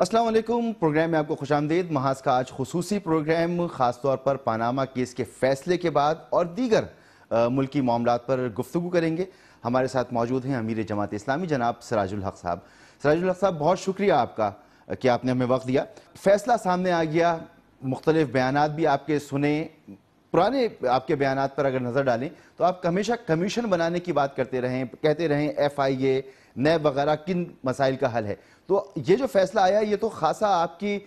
अस्सलाम वालेकुम। प्रोग्राम में आपको खुशामदीद। महाज का आज खुसूसी प्रोग्राम खास तौर पर पनामा केस के फैसले के बाद और दीगर मुल्की मामलात पर गुफ्तगू करेंगे। हमारे साथ मौजूद हैं अमीर जमात इस्लामी जनाब सिराजुल हक साहब। सिराजुल हक साहब, बहुत शुक्रिया आपका कि आपने हमें वक्त दिया। फैसला सामने आ गया, मुख्तलिफ बयानात भी आपके सुने। पुराने आपके बयानात पर अगर नज़र डालें तो आप हमेशा कमीशन बनाने की बात करते रहें, कहते रहें FIA नैब वगैरह किन मसाइल का हल है। तो ये जो फैसला आया ये तो खासा आपकी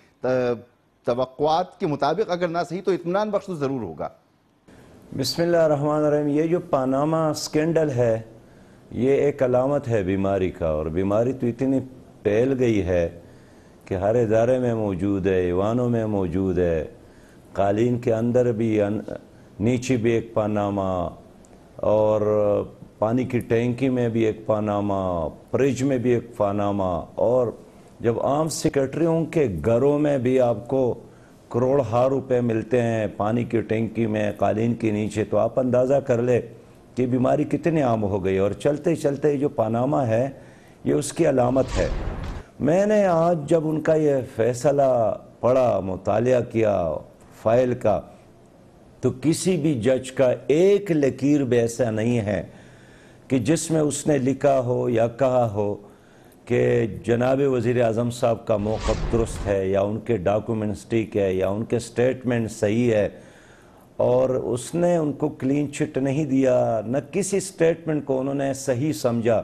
तवक्कुआत के मुताबिक अगर ना सही तो इत्मीनान बख्श तो ज़रूर होगा। बिस्मिल्लाहिर्रहमानिर्रहीम। ये जो पनामा स्कैंडल है ये एक अलामत है बीमारी का, और बीमारी तो इतनी फैल गई है कि हर इदारे में मौजूद है, ईवानों में मौजूद है, कालीन के अंदर भी, नीचे भी एक पनामा, और पानी की टैंकी में भी एक पनामा, फ्रिज में भी एक पनामा, और जब आम सेक्रेटरियों के घरों में भी आपको करोड़ रुपए मिलते हैं पानी की टैंकी में, कालीन के नीचे, तो आप अंदाज़ा कर ले कि बीमारी कितनी आम हो गई। और चलते चलते जो पनामा है ये उसकी अलामत है। मैंने आज जब उनका ये फैसला पढ़ा, मुतालिया किया फाइल का, तो किसी भी जज का एक लकीर भी ऐसा नहीं है कि जिसमें उसने लिखा हो या कहा हो कि जनाब वज़ीर आज़म साहब का मौक़िफ़ दुरुस्त है, या उनके डॉक्यूमेंट्स ठीक है, या उनके स्टेटमेंट सही है, और उसने उनको क्लीन चिट नहीं दिया, न किसी स्टेटमेंट को उन्होंने सही समझा।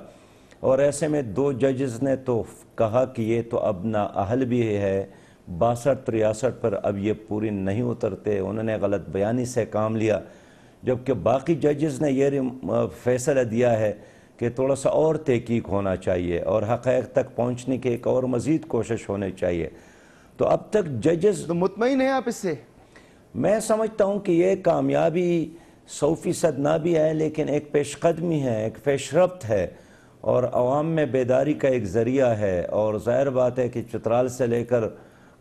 और ऐसे में दो जजेस ने तो कहा कि ये तो अब ना अहल भी है, 62-63 पर अब ये पूरी नहीं उतरते, उन्होंने गलत बयानी से काम लिया। जबकि बाकी जजेस ने ये फैसला दिया है कि थोड़ा सा और तहकीक होना चाहिए और हक़ाइक़ तक पहुँचने की एक और मज़ीद कोशिश होनी चाहिए। तो अब तक जजेस तो मुतमईन हैं आप इससे? मैं समझता हूँ कि ये कामयाबी 100% ना भी है, लेकिन एक पेशकदमी है, एक पेशरफ्त है, और अवाम में बेदारी का एक ज़रिया है। और ज़ाहिर बात है कि चित्राल से लेकर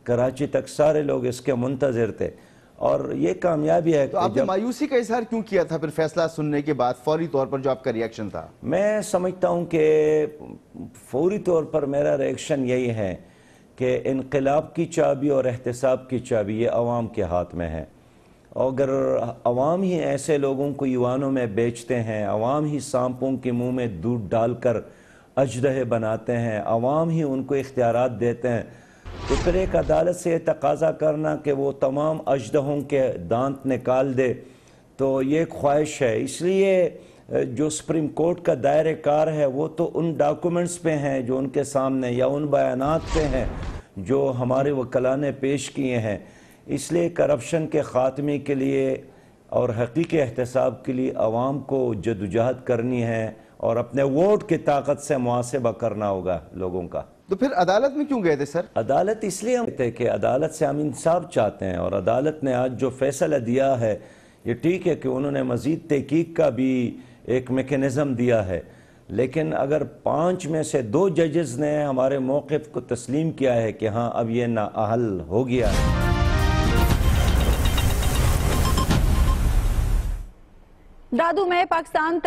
कराची तक सारे लोग इसके मुंतज़िर थे, और ये कामयाबी है। तो आपने मायूसी का इजहार क्यों किया था फिर फैसला सुनने के बाद, फौरी तौर पर जो आपका रिएक्शन था? मैं समझता हूँ कि फौरी तौर पर मेरा रिएक्शन यही है कि इनकलाब की चाबी और एहतसाब की चाबी ये अवाम के हाथ में है। अगर अवाम ही ऐसे लोगों को ईवानों में बेचते हैं, अवाम ही सांपों के मुंह में दूध डालकर अजदहे बनाते हैं, अवाम ही उनको इख्तियारात देते हैं, तो फिर एक अदालत से तकाजा करना कि वो तमाम अजदहों के दांत निकाल दे, तो ये ख्वाहिश है। इसलिए जो सुप्रीम कोर्ट का दायरे कार है वो तो उन डॉक्यूमेंट्स पे हैं जो उनके सामने, या उन बयानात पे हैं जो हमारे वकला ने पेश किए हैं। इसलिए करप्शन के ख़ात्मे के लिए और हकीकी एहतसाब के लिए अवाम को जदोजहद करनी है और अपने वोट की ताकत से मुहासिबा करना होगा लोगों का। तो फिर अदालत में क्यों गए थे सर? अदालत इसलिए हम थे कि अदालत से हम इंसाफ चाहते हैं, और अदालत ने आज जो फैसला दिया है ये ठीक है कि उन्होंने मज़ीद तहकीक का भी एक मेकनिज़म दिया है, लेकिन अगर 5 में से 2 जजेस ने हमारे मौक़िफ़ को तस्लीम किया है कि हाँ अब ये नाअहल हो गया है। दादू में पाकिस्तान